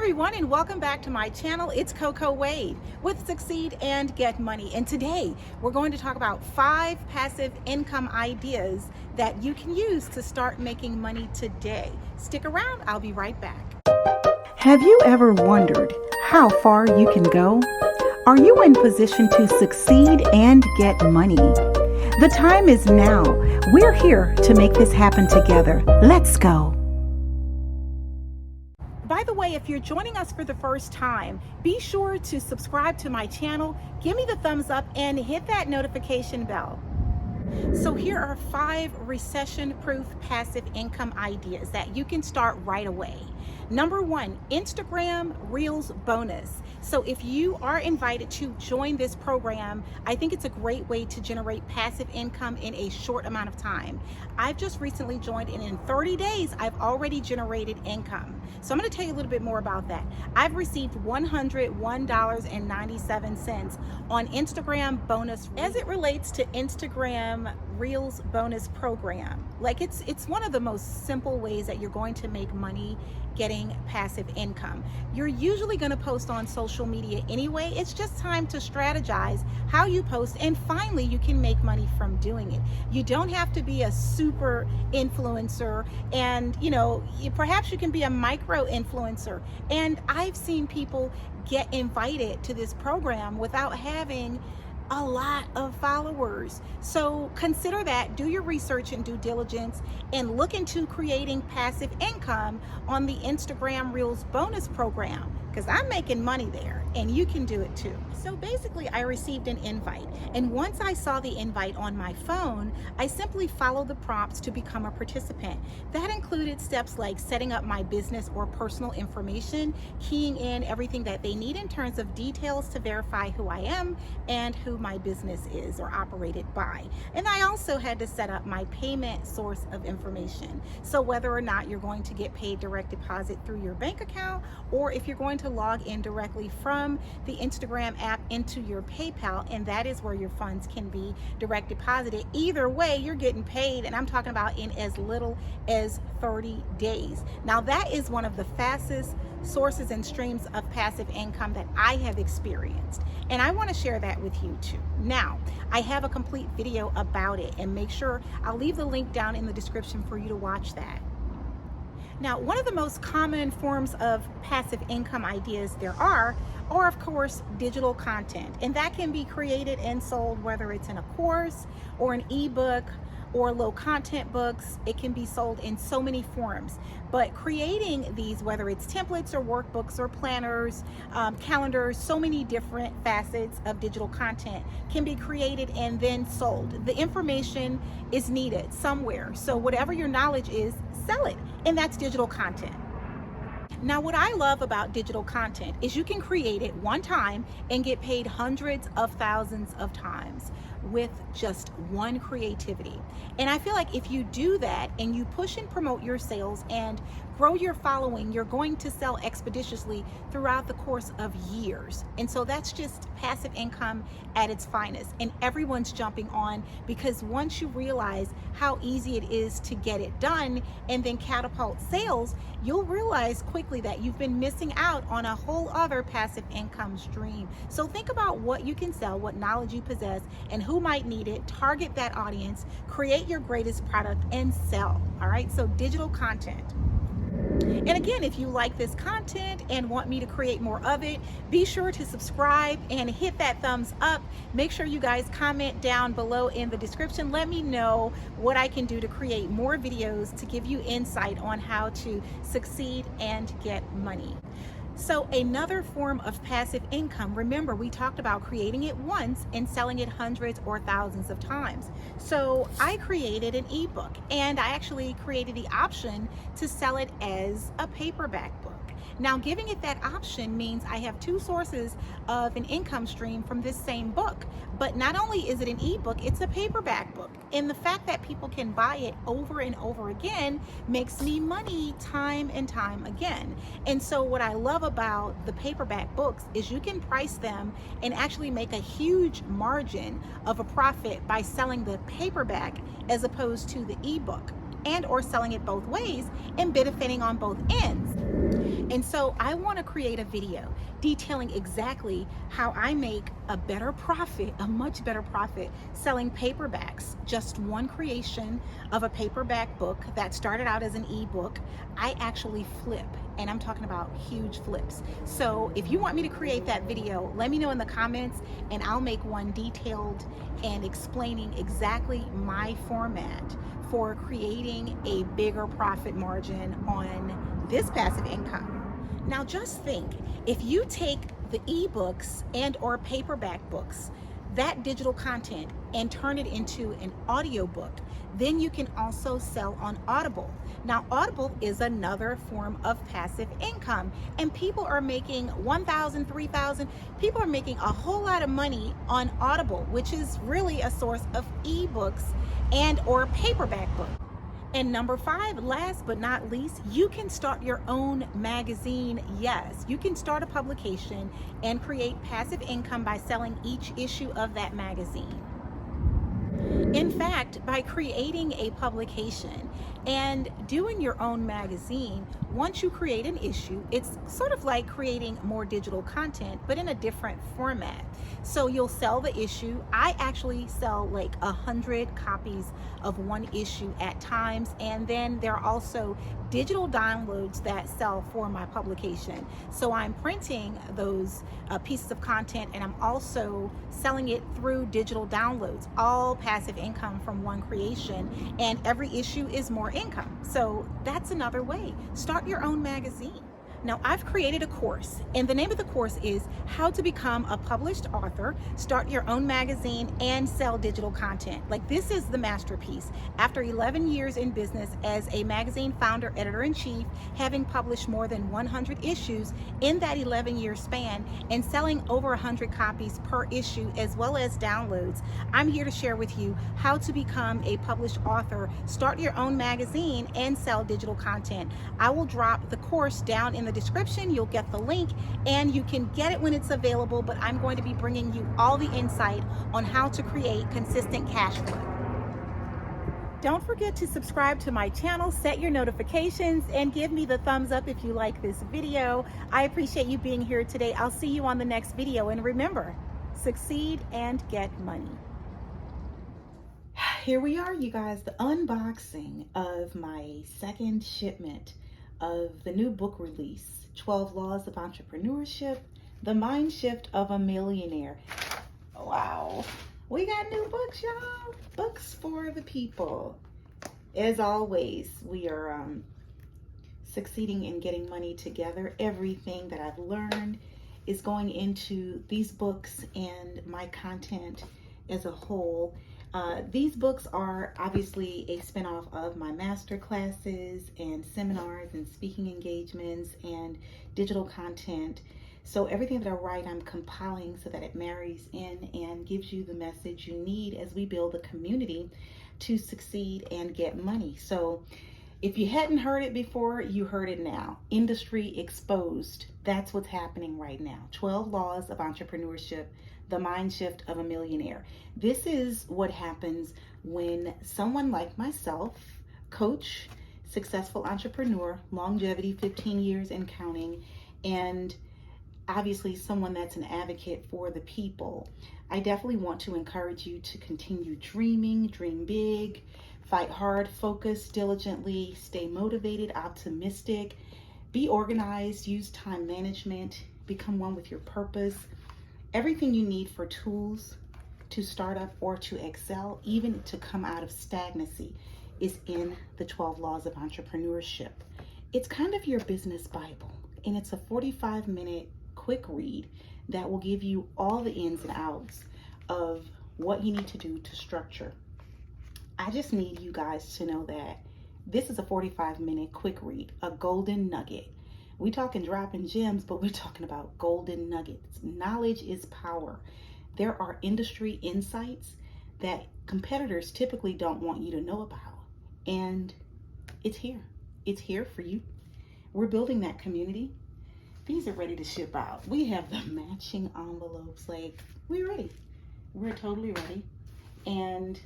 everyone, and welcome back to my channel. It's Coco Wade with Succeed and Get Money. And today we're going to talk about 5 passive income ideas that you can use to start making money today. Stick around, I'll be right back. Have you ever wondered how far you can go? Are you in position to succeed and get money? The time is now. We're here to make this happen together. Let's go. By the way, if you're joining us for the first time, be sure to subscribe to my channel, give me the thumbs up, and hit that notification bell. So here are 5 recession-proof passive income ideas that you can start right away. Number 1, Instagram Reels bonus. So if you are invited to join this program, I think it's a great way to generate passive income in a short amount of time. I've just recently joined, and in 30 days, I've already generated income. So I'm going to tell you a little bit more about that. I've received $101.97 on Instagram bonus as it relates to Instagram Reels bonus program. Like it's one of the most simple ways that you're going to make money getting passive income. You're usually going to post on social media anyway. It's just time to strategize how you post, and finally you can make money from doing it. You don't have to be a super influencer, and perhaps you can be a micro influencer. And I've seen people get invited to this program without having a lot of followers. So consider that, do your research and due diligence, and look into creating passive income on the Instagram Reels bonus program, because I'm making money there and you can do it too. So basically I received an invite, and once I saw the invite on my phone, I simply followed the prompts to become a participant. That included steps like setting up my business or personal information, keying in everything that they need in terms of details to verify who I am and who my business is or operated by. And I also had to set up my payment source of information. So whether or not you're going to get paid direct deposit through your bank account, or if you're going to log in directly from the Instagram app into your PayPal, and that is where your funds can be direct deposited. Either way, you're getting paid, and I'm talking about in as little as 30 days. Now that is one of the fastest sources and streams of passive income that I have experienced, and I want to share that with you too. Now, I have a complete video about it, and make sure I'll leave the link down in the description for you to watch that. Now, one of the most common forms of passive income ideas there are of course digital content, and that can be created and sold, whether it's in a course or an ebook or low content books. It can be sold in so many forms, but creating these, whether it's templates or workbooks or planners, calendars, so many different facets of digital content can be created and then sold. The information is needed somewhere, so whatever your knowledge is, sell it, and that's digital content. Now, what I love about digital content is you can create it one time and get paid hundreds of thousands of times with just one creativity. And I feel like if you do that and you push and promote your sales and grow your following, you're going to sell expeditiously throughout the course of years. And so that's just passive income at its finest. And everyone's jumping on, because once you realize how easy it is to get it done and then catapult sales, you'll realize quickly that you've been missing out on a whole other passive income stream. So think about what you can sell, what knowledge you possess, and who might need it. Target that audience, create your greatest product, and sell. All right, so digital content. And again, if you like this content and want me to create more of it, be sure to subscribe and hit that thumbs up. Make sure you guys comment down below in the description. Let me know what I can do to create more videos to give you insight on how to succeed and get money. So another form of passive income, remember we talked about creating it once and selling it hundreds or thousands of times. So I created an ebook, and I actually created the option to sell it as a paperback book. Now, giving it that option means I have 2 sources of an income stream from this same book. But not only is it an ebook, it's a paperback book. And the fact that people can buy it over and over again makes me money time and time again. And so what I love about the paperback books is you can price them and actually make a huge margin of a profit by selling the paperback as opposed to the ebook, and or selling it both ways and benefiting on both ends. And so I want to create a video detailing exactly how I make a better profit, a much better profit, selling paperbacks. Just one creation of a paperback book that started out as an ebook, I actually flip, and I'm talking about huge flips. So if you want me to create that video, let me know in the comments, and I'll make one detailed and explaining exactly my format for creating a bigger profit margin on this passive income. Now just think, if you take the ebooks and or paperback books, that digital content, and turn it into an audiobook, then you can also sell on Audible. Now Audible is another form of passive income, and people are making $1,000, $3,000. People are making a whole lot of money on Audible, which is really a source of ebooks and or paperback books. And number 5, last but not least, you can start your own magazine. Yes, you can start a publication and create passive income by selling each issue of that magazine. In fact, by creating a publication and doing your own magazine, once you create an issue, it's sort of like creating more digital content, but in a different format. So you'll sell the issue. I actually sell like 100 copies of one issue at times, and then there are also digital downloads that sell for my publication. So I'm printing those pieces of content, and I'm also selling it through digital downloads, all passive income from one creation, and every issue is more income. So that's another way. Start your own magazine. Now I've created a course, and the name of the course is How to Become a Published Author, Start Your Own Magazine, and Sell Digital Content. Like, this is the masterpiece. After 11 years in business as a magazine founder, editor-in-chief, having published more than 100 issues in that 11-year span, and selling over 100 copies per issue as well as downloads, I'm here to share with you how to become a published author, start your own magazine, and sell digital content. I will drop the course down in the description. You'll get the link, and you can get it when it's available, but I'm going to be bringing you all the insight on how to create consistent cash flow. Don't forget to subscribe to my channel, set your notifications, and give me the thumbs up if you like this video. I appreciate you being here today. I'll see you on the next video, and remember, succeed and get money. Here we are, you guys, the unboxing of my second shipment of the new book release, 12 Laws of Entrepreneurship, The Mind Shift of a Millionaire. Wow, we got new books, y'all. Books for the people. As always, we are succeeding and getting money together. Everything that I've learned is going into these books and my content as a whole. These books are obviously a spinoff of my master classes and seminars and speaking engagements and digital content. So everything that I write, I'm compiling so that it marries in and gives you the message you need as we build a community to succeed and get money. So if you hadn't heard it before, you heard it now. Industry exposed. That's what's happening right now. 12 Laws of Entrepreneurship, The Mind Shift of a Millionaire. This is what happens when someone like myself, coach, successful entrepreneur, longevity 15 years and counting, and obviously someone that's an advocate for the people. I definitely want to encourage you to continue dreaming, dream big, fight hard, focus diligently, stay motivated, optimistic, be organized, use time management, become one with your purpose. Everything you need for tools to start up or to excel, even to come out of stagnancy, is in the 12 Laws of Entrepreneurship. It's kind of your business Bible, and it's a 45-minute quick read that will give you all the ins and outs of what you need to do to structure. I just need you guys to know that this is a 45-minute quick read, a golden nugget. We're talking dropping gems, but we're talking about golden nuggets. Knowledge is power. There are industry insights that competitors typically don't want you to know about. And it's here. It's here for you. We're building that community. These are ready to ship out. We have the matching envelopes. Like, we're ready. We're totally ready. And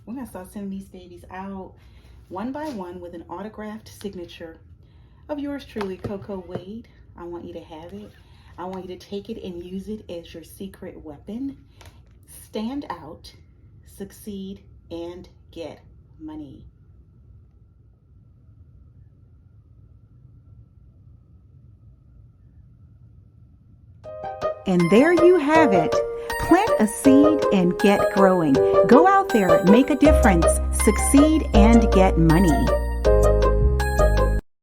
we're going to start sending these babies out one by one with an autographed signature of yours truly, Coco Wade. I want you to have it. I want you to take it and use it as your secret weapon. Stand out, succeed, and get money. And there you have it. Plant a seed and get growing. Go out there, make a difference, succeed, and get money.